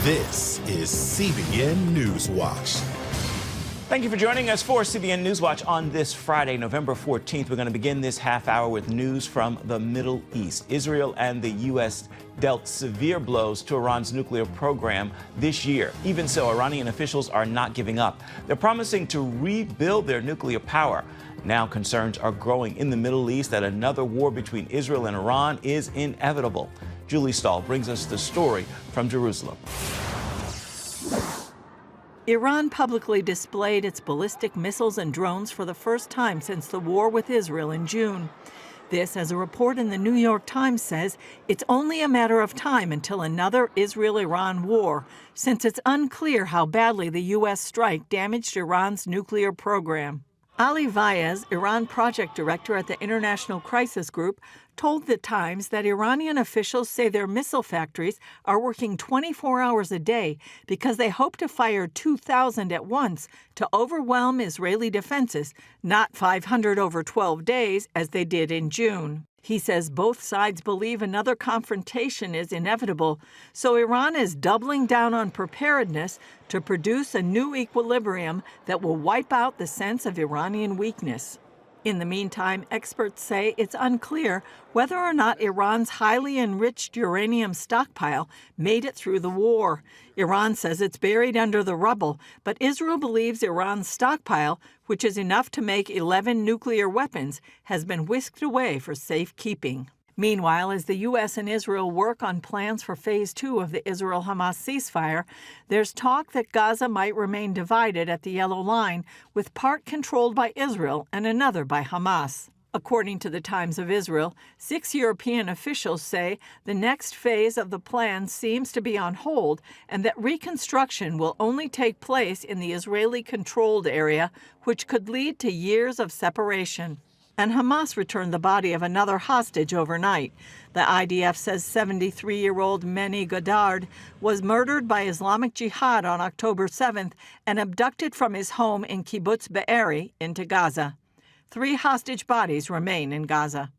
This is CBN NewsWatch. Thank you for joining us for CBN NewsWatch on this Friday, November 14th. We're going to begin this half hour with news from the Middle East. Israel and the U.S. dealt severe blows to Iran's nuclear program this year. Even so, Iranian officials are not giving up. They're promising to rebuild their nuclear power. Now concerns are growing in the Middle East that another war between Israel and Iran is inevitable. Julie Stahl brings us the story from Jerusalem. Iran publicly displayed its ballistic missiles and drones for the first time since the war with Israel in June. This, as a report in the New York Times says, it's only a matter of time until another Israel-Iran war, since it's unclear how badly the U.S. strike damaged Iran's nuclear program. Ali Vaez, Iran project director at the International Crisis Group, told The Times that Iranian officials say their missile factories are working 24 hours a day because they hope to fire 2,000 at once to overwhelm Israeli defenses, not 500 over 12 days as they did in June. He says both sides believe another confrontation is inevitable, so Iran is doubling down on preparedness to produce a new equilibrium that will wipe out the sense of Iranian weakness. In the meantime, experts say it's unclear whether or not Iran's highly enriched uranium stockpile made it through the war. Iran says it's buried under the rubble, but Israel believes Iran's stockpile, which is enough to make 11 nuclear weapons, has been whisked away for safekeeping. Meanwhile, as the U.S. and Israel work on plans for Phase 2 of the Israel-Hamas ceasefire, there's talk that Gaza might remain divided at the Yellow Line, with part controlled by Israel and another by Hamas. According to the Times of Israel, 6 European officials say the next phase of the plan seems to be on hold and that reconstruction will only take place in the Israeli-controlled area, which could lead to years of separation. And Hamas returned the body of another hostage overnight. The IDF says 73-year-old Meni Godard was murdered by Islamic Jihad on October 7th and abducted from his home in Kibbutz Be'eri into Gaza. 3 hostage bodies remain in Gaza.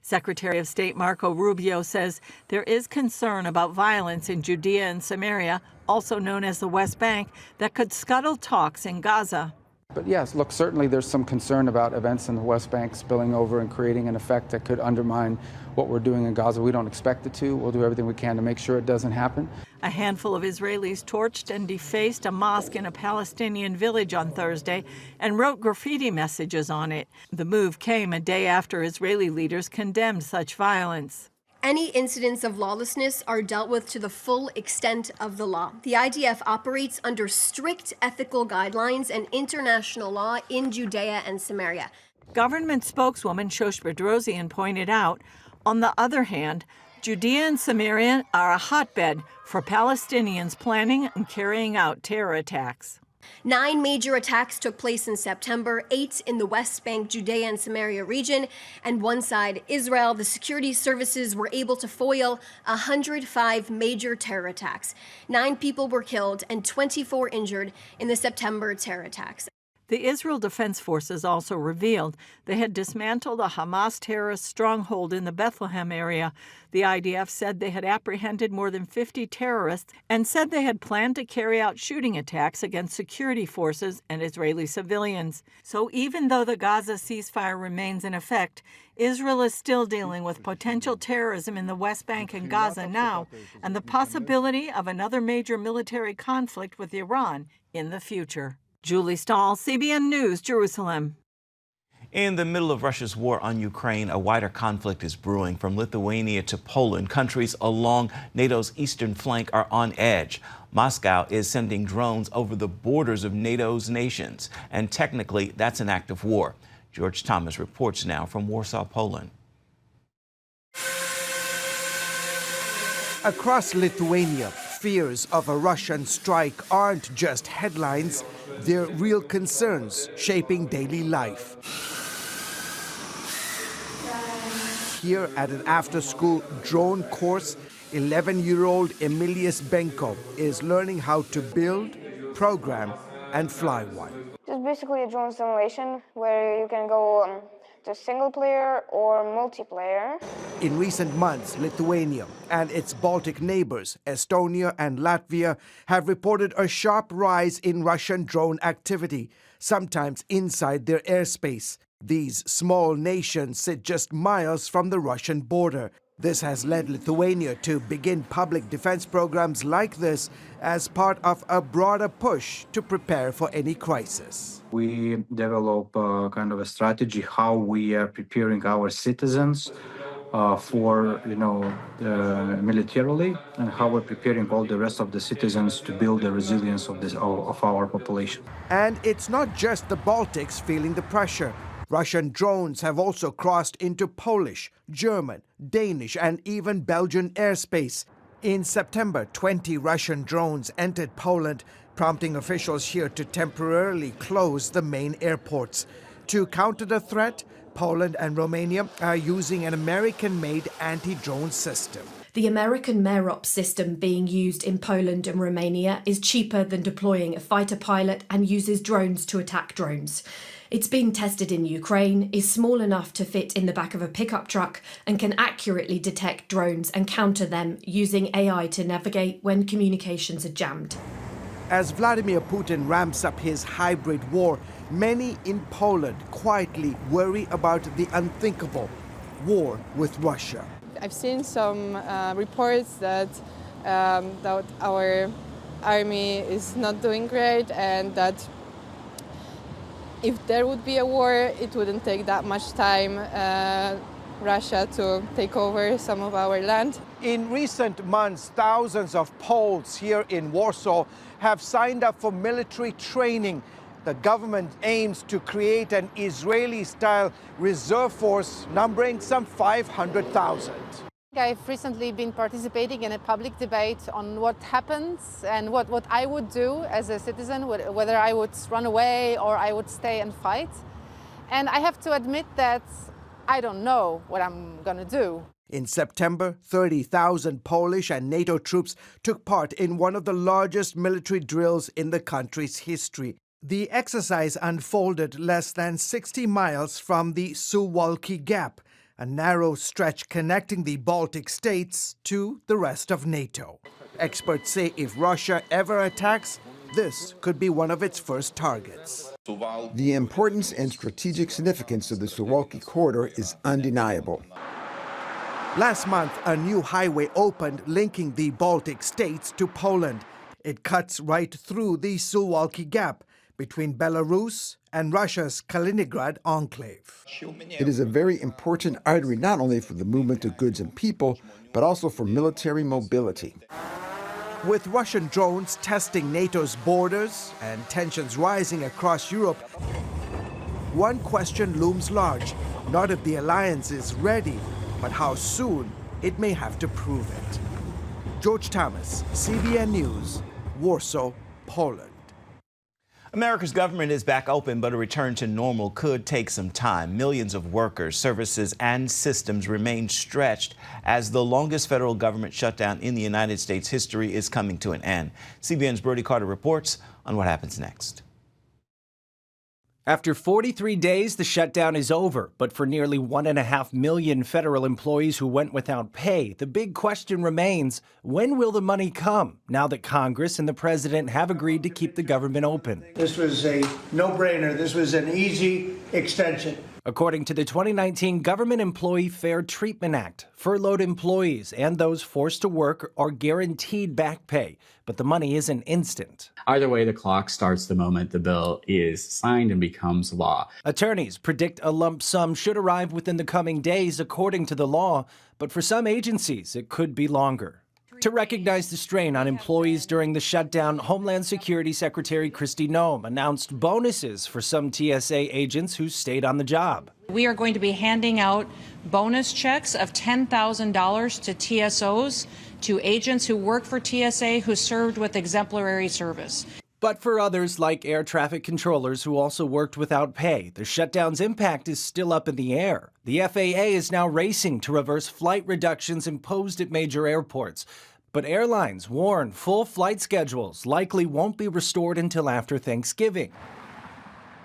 Secretary of State Marco Rubio says there is concern about violence in Judea and Samaria, also known as the West Bank, that could scuttle talks in Gaza. But yes, look, certainly there's some concern about events in the West Bank spilling over and creating an effect that could undermine what we're doing in Gaza. We don't expect it to. We'll do everything we can to make sure it doesn't happen. A handful of Israelis torched and defaced a mosque in a Palestinian village on Thursday and wrote graffiti messages on it. The move came a day after Israeli leaders condemned such violence. Any incidents of lawlessness are dealt with to the full extent of the law. The IDF operates under strict ethical guidelines and international law in Judea and Samaria. Government spokeswoman Shosh Bedrosian pointed out, on the other hand, Judea and Samaria are a hotbed for Palestinians planning and carrying out terror attacks. 9 major attacks took place in September, 8 in the West Bank, Judea and Samaria region, and one side, Israel. The security services were able to foil 105 major terror attacks. 9 people were killed and 24 injured in the September terror attacks. The Israel Defense Forces also revealed they had dismantled a Hamas terrorist stronghold in the Bethlehem area. The IDF said they had apprehended more than 50 terrorists and said they had planned to carry out shooting attacks against security forces and Israeli civilians. So even though the Gaza ceasefire remains in effect, Israel is still dealing with potential terrorism in the West Bank and Gaza now, and the possibility of another major military conflict with Iran in the future. Julie Stahl, CBN News, Jerusalem. In the middle of Russia's war on Ukraine, a wider conflict is brewing. From Lithuania to Poland, countries along NATO's eastern flank are on edge. Moscow is sending drones over the borders of NATO's nations, and technically that's an act of war. George Thomas reports now from Warsaw, Poland. Across Lithuania, fears of a Russian strike aren't just headlines, they're real concerns shaping daily life. Here at an after-school drone course, 11-year-old Emilius Benko is learning how to build, program, and fly one. Just basically a drone simulation where you can go to single player or multiplayer. In recent months, Lithuania and its Baltic neighbors, Estonia and Latvia, have reported a sharp rise in Russian drone activity, sometimes inside their airspace. These small nations sit just miles from the Russian border. This has led Lithuania to begin public defense programs like this as part of a broader push to prepare for any crisis. We develop kind of a strategy how we are preparing our citizens for, militarily, and how we're preparing all the rest of the citizens to build the resilience of our population. And it's not just the Baltics feeling the pressure. Russian drones have also crossed into Polish, German, Danish, and even Belgian airspace. In September, 20 Russian drones entered Poland, prompting officials here to temporarily close the main airports. To counter the threat, Poland and Romania are using an American-made anti-drone system. The American MEROP system being used in Poland and Romania is cheaper than deploying a fighter pilot and uses drones to attack drones. It's been tested in Ukraine, is small enough to fit in the back of a pickup truck, and can accurately detect drones and counter them using AI to navigate when communications are jammed. As Vladimir Putin ramps up his hybrid war, many in Poland quietly worry about the unthinkable war with Russia. I've seen some reports that our army is not doing great, and that if there would be a war, it wouldn't take that much time Russia to take over some of our land. In recent months, thousands of Poles here in Warsaw have signed up for military training. The government aims to create an Israeli-style reserve force numbering some 500,000. I've recently been participating in a public debate on what happens and what I would do as a citizen, whether I would run away or I would stay and fight. And I have to admit that I don't know what I'm going to do. In September, 30,000 Polish and NATO troops took part in one of the largest military drills in the country's history. The exercise unfolded less than 60 miles from the Suwalki Gap, a narrow stretch connecting the Baltic states to the rest of NATO. Experts say if Russia ever attacks, this could be one of its first targets. The importance and strategic significance of the Suwalki corridor is undeniable. Last month, a new highway opened linking the Baltic states to Poland. It cuts right through the Suwalki Gap between Belarus and Russia's Kaliningrad enclave. It is a very important artery not only for the movement of goods and people, but also for military mobility. With Russian drones testing NATO's borders and tensions rising across Europe, one question looms large: not if the alliance is ready, but how soon it may have to prove it. George Thomas, CBN News, Warsaw, Poland. America's government is back open, but a return to normal could take some time. Millions of workers, services, and systems remain stretched as the longest federal government shutdown in the United States history is coming to an end. CBN's Brody Carter reports on what happens next. After 43 days, the shutdown is over, but for nearly 1.5 million federal employees who went without pay, the big question remains, when will the money come, now that Congress and the president have agreed to keep the government open? This was a no-brainer. This was an easy extension. According to the 2019 Government Employee Fair Treatment Act, furloughed employees and those forced to work are guaranteed back pay, but the money isn't instant. Either way, the clock starts the moment the bill is signed and becomes law. Attorneys predict a lump sum should arrive within the coming days according to the law, but for some agencies, it could be longer. To recognize the strain on employees during the shutdown, Homeland Security Secretary Kristi Noem announced bonuses for some TSA agents who stayed on the job. We are going to be handing out bonus checks of $10,000 to TSOs, to agents who work for TSA who served with exemplary service. But for others, like air traffic controllers who also worked without pay, the shutdown's impact is still up in the air. The FAA is now racing to reverse flight reductions imposed at major airports. But airlines warn full flight schedules likely won't be restored until after Thanksgiving.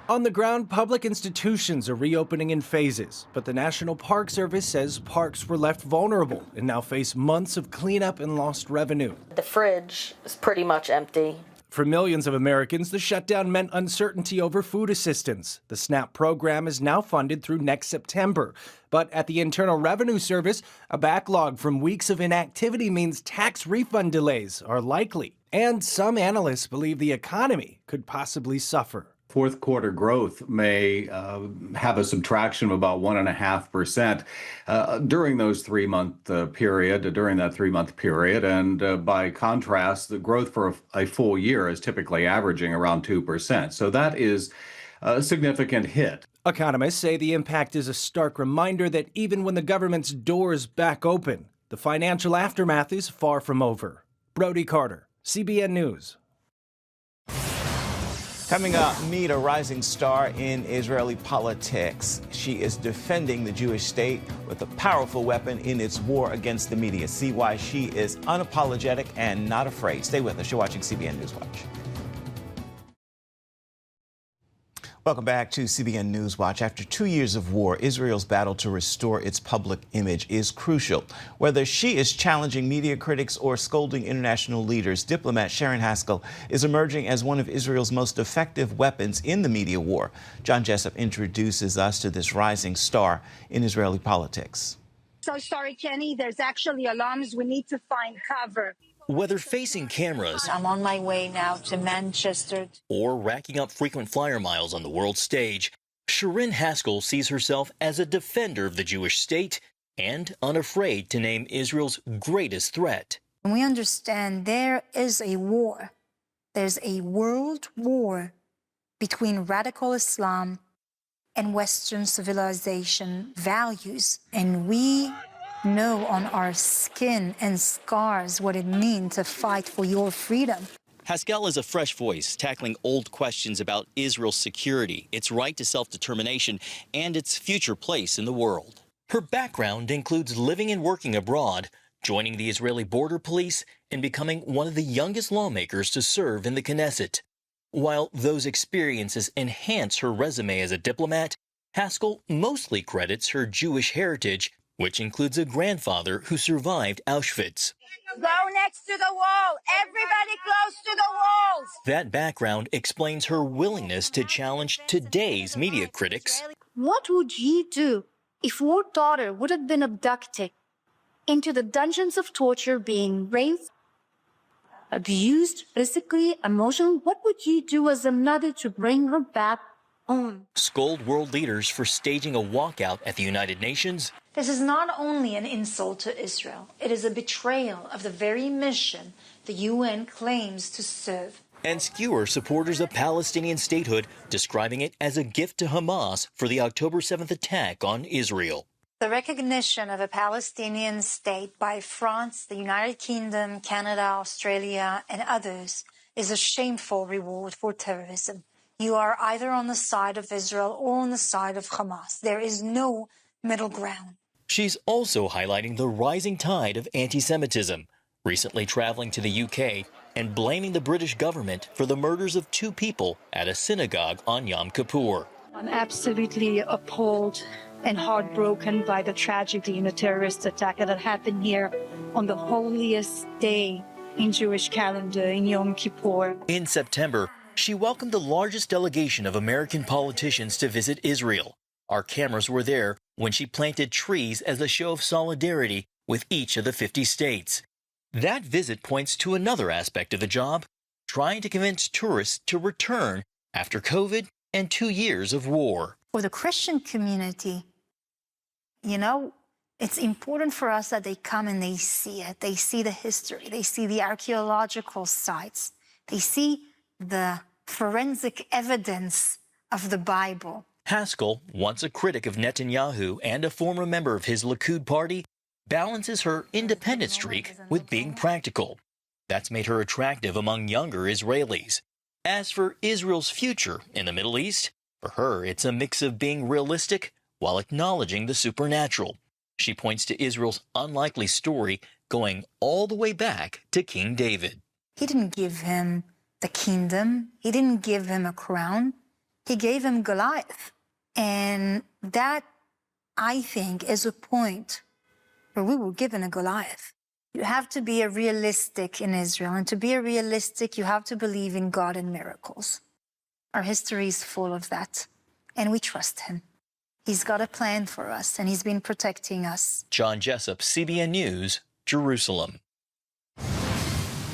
On the ground, public institutions are reopening in phases, but the National Park Service says parks were left vulnerable and now face months of cleanup and lost revenue. The fridge is pretty much empty. For millions of Americans, the shutdown meant uncertainty over food assistance. The SNAP program is now funded through next September. But at the Internal Revenue Service, a backlog from weeks of inactivity means tax refund delays are likely. And some analysts believe the economy could possibly suffer. Fourth quarter growth may have a subtraction of about 1.5% during those 3-month period, during that 3-month period. And by contrast, the growth for a full year is typically averaging around 2%. So that is a significant hit. Economists say the impact is a stark reminder that even when the government's doors back open, the financial aftermath is far from over. Brody Carter, CBN News. Coming up, meet a rising star in Israeli politics. She is defending the Jewish state with a powerful weapon in its war against the media. See why she is unapologetic and not afraid. Stay with us. You're watching CBN News Watch. Welcome back to CBN News Watch. After 2 years of war, Israel's battle to restore its public image is crucial. Whether she is challenging media critics or scolding international leaders, diplomat Sharon Haskell is emerging as one of Israel's most effective weapons in the media war. John Jessup introduces us to this rising star in Israeli politics. So sorry, Kenny. There's actually alarms. We need to find cover. Whether facing cameras, I'm on my way now to Manchester, or racking up frequent flyer miles on the world stage, Sharon Haskell sees herself as a defender of the Jewish state and unafraid to name Israel's greatest threat. We understand there is a war. There's a world war between radical Islam and Western civilization values, and we know on our skin and scars what it means to fight for your freedom. Haskell is a fresh voice tackling old questions about Israel's security, its right to self-determination, and its future place in the world. Her background includes living and working abroad, joining the Israeli border police, and becoming one of the youngest lawmakers to serve in the Knesset. While those experiences enhance her resume as a diplomat, Haskell mostly credits her Jewish heritage, which includes a grandfather who survived Auschwitz. Go next to the wall. Everybody close to the walls. That background explains her willingness to challenge today's media critics. What would you do if your daughter would have been abducted into the dungeons of torture, being raped, abused, physically, emotionally? What would you do as a mother to bring her back home? Scold world leaders for staging a walkout at the United Nations. This is not only an insult to Israel, it is a betrayal of the very mission the UN claims to serve. And skewer supporters of Palestinian statehood, describing it as a gift to Hamas for the October 7th attack on Israel. The recognition of a Palestinian state by France, the United Kingdom, Canada, Australia, and others is a shameful reward for terrorism. You are either on the side of Israel or on the side of Hamas. There is no middle ground. She's also highlighting the rising tide of anti-Semitism, recently traveling to the UK and blaming the British government for the murders of 2 people at a synagogue on Yom Kippur. I'm absolutely appalled and heartbroken by the tragedy and the terrorist attack that happened here on the holiest day in Jewish calendar, in Yom Kippur. In September, she welcomed the largest delegation of American politicians to visit Israel. Our cameras were there when she planted trees as a show of solidarity with each of the 50 states. That visit points to another aspect of the job, trying to convince tourists to return after COVID and 2 years of war. For the Christian community, it's important for us that they come and they see it. They see the history. They see the archaeological sites. They see the forensic evidence of the Bible. Haskell, once a critic of Netanyahu and a former member of his Likud party, balances her independent streak with being practical. That's made her attractive among younger Israelis. As for Israel's future in the Middle East, for her it's a mix of being realistic while acknowledging the supernatural. She points to Israel's unlikely story going all the way back to King David. He didn't give him the kingdom. He didn't give him a crown. He gave him Goliath. And that, I think, is a point where we were given a Goliath. You have to be a realistic in Israel. And to be a realistic, you have to believe in God and miracles. Our history is full of that. And we trust him. He's got a plan for us, and he's been protecting us. John Jessup, CBN News, Jerusalem.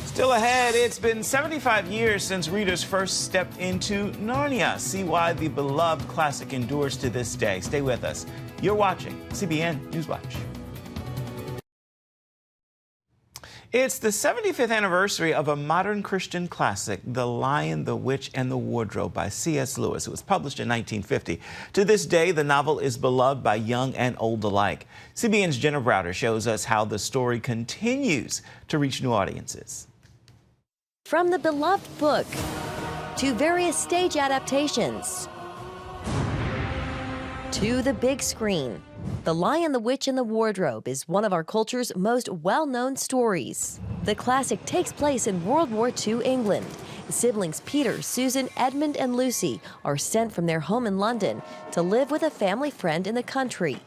Still ahead, it's been 75 years since readers first stepped into Narnia. See why the beloved classic endures to this day. Stay with us. You're watching CBN NewsWatch. It's the 75th anniversary of a modern Christian classic, The Lion, the Witch, and the Wardrobe by C.S. Lewis. It was published in 1950. To this day, the novel is beloved by young and old alike. CBN's Jenna Browder shows us how the story continues to reach new audiences. From the beloved book to various stage adaptations to the big screen, The Lion, the Witch, and the Wardrobe is one of our culture's most well-known stories. The classic takes place in World War II England. The siblings Peter, Susan, Edmund, and Lucy are sent from their home in London to live with a family friend in the country.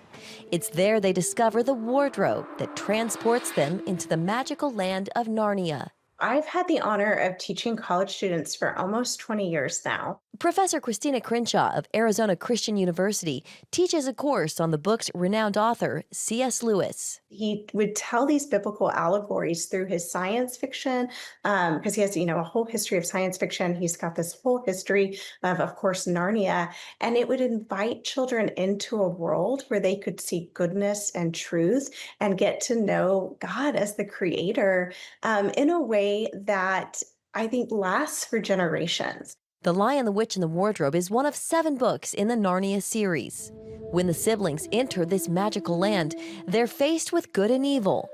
It's there they discover the wardrobe that transports them into the magical land of Narnia. I've had the honor of teaching college students for almost 20 years now. Professor Christina Crenshaw of Arizona Christian University teaches a course on the book's renowned author, C.S. Lewis. He would tell these biblical allegories through his science fiction, because he has, a whole history of science fiction. He's got this whole history of course, Narnia, and it would invite children into a world where they could see goodness and truth and get to know God as the creator in a way that I think lasts for generations. The Lion, the Witch, and the Wardrobe is one of 7 books in the Narnia series. When the siblings enter this magical land, they're faced with good and evil.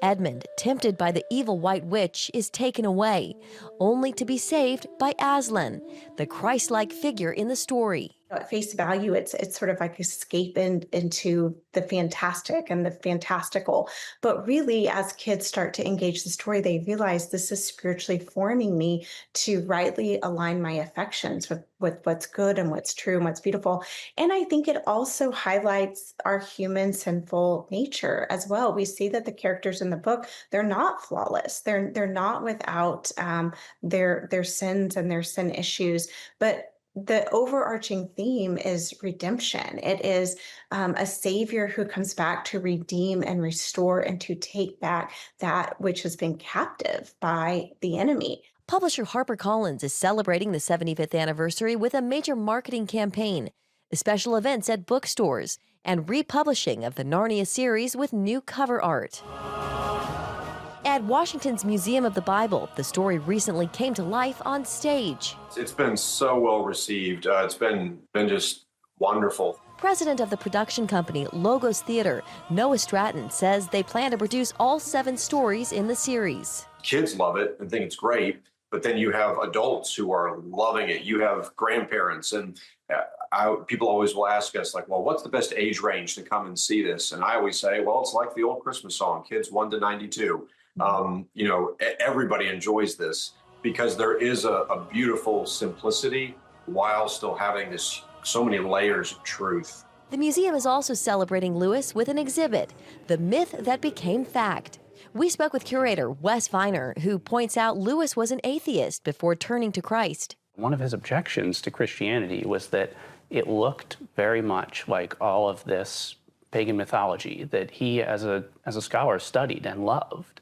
Edmund, tempted by the evil White Witch, is taken away, only to be saved by Aslan, the Christ-like figure in the story. At face value, it's sort of like escape into the fantastic and the fantastical. But really, as kids start to engage the story, they realize this is spiritually forming me to rightly align my affections with what's good and what's true and what's beautiful. And I think it also highlights our human sinful nature as well. We see that the characters in the book, they're not flawless. They're not without their sins and their sin issues, but the overarching theme is redemption. It is a savior who comes back to redeem and restore and to take back that which has been captive by the enemy. Publisher HarperCollins is celebrating the 75th anniversary with a major marketing campaign, special events at bookstores, and republishing of the Narnia series with new cover art. At Washington's Museum of the Bible, the story recently came to life on stage. It's been so well received. It's been just wonderful. President of the production company Logos Theater, Noah Stratton, says they plan to produce all 7 stories in the series. Kids love it and think it's great, but then you have adults who are loving it. You have grandparents, and people always will ask us, like, well, what's the best age range to come and see this? And I always say, well, it's like the old Christmas song, kids 1 to 92. Everybody enjoys this because there is a beautiful simplicity while still having so many layers of truth. The museum is also celebrating Lewis with an exhibit, The Myth That Became Fact. We spoke with curator Wes Viner, who points out Lewis was an atheist before turning to Christ. One of his objections to Christianity was that it looked very much like all of this pagan mythology that he, as a scholar, studied and loved.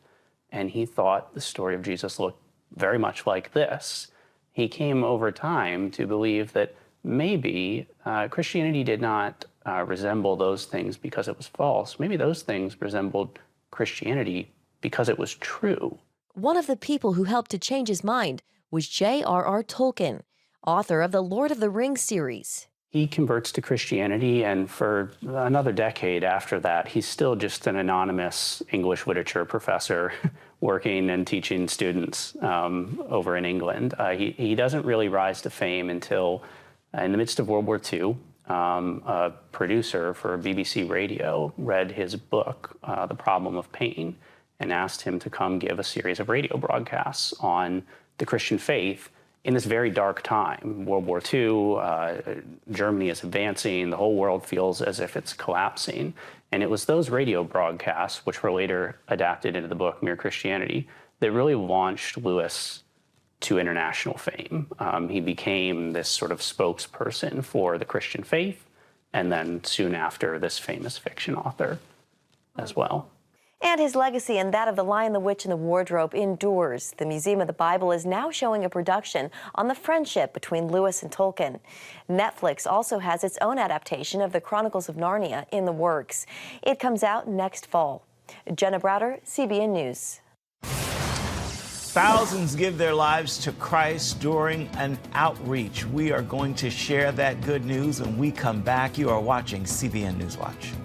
And he thought the story of Jesus looked very much like this. He came over time to believe that maybe Christianity did not resemble those things because it was false. Maybe those things resembled Christianity because it was true. One of the people who helped to change his mind was J.R.R. Tolkien, author of the Lord of the Rings series. He converts to Christianity, and for another decade after that, he's still just an anonymous English literature professor working and teaching students over in England. He doesn't really rise to fame until in the midst of World War II. A producer for BBC Radio read his book, The Problem of Pain, and asked him to come give a series of radio broadcasts on the Christian faith in this very dark time. World War II, Germany is advancing, the whole world feels as if it's collapsing. And it was those radio broadcasts, which were later adapted into the book Mere Christianity, that really launched Lewis to international fame. He became this sort of spokesperson for the Christian faith, and then soon after, this famous fiction author as well. And his legacy and that of The Lion, the Witch, and the Wardrobe endures. The Museum of the Bible is now showing a production on the friendship between Lewis and Tolkien. Netflix also has its own adaptation of the Chronicles of Narnia in the works. It comes out next fall. Jenna Browder, CBN News. Thousands give their lives to Christ during an outreach. We are going to share that good news when we come back. You are watching CBN NewsWatch.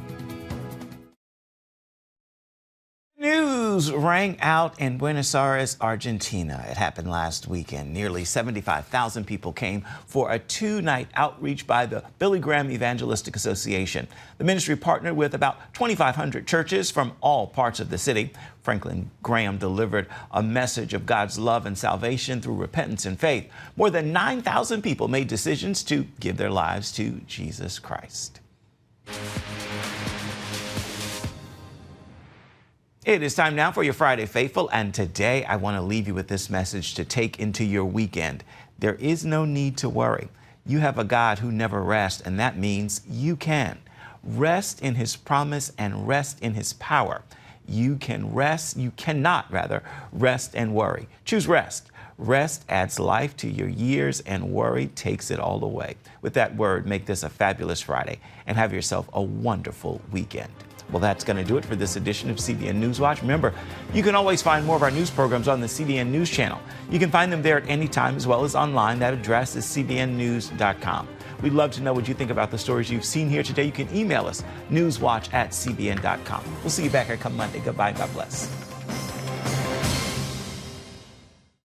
News rang out in Buenos Aires, Argentina. It happened last weekend. Nearly 75,000 people came for a two-night outreach by the Billy Graham Evangelistic Association. The ministry partnered with about 2,500 churches from all parts of the city. Franklin Graham delivered a message of God's love and salvation through repentance and faith. More than 9,000 people made decisions to give their lives to Jesus Christ. It is time now for your Friday Faithful, and today I want to leave you with this message to take into your weekend. There is no need to worry. You have a God who never rests, and that means you can. Rest in His promise and rest in His power. You cannot rest and worry. Choose rest. Rest adds life to your years, and worry takes it all away. With that word, make this a fabulous Friday and have yourself a wonderful weekend. Well, that's going to do it for this edition of CBN NewsWatch. Remember, you can always find more of our news programs on the CBN News Channel. You can find them there at any time as well as online. That address is cbnnews.com. We'd love to know what you think about the stories you've seen here today. You can email us, newswatch@cbn.com. We'll see you back here come Monday. Goodbye. God bless.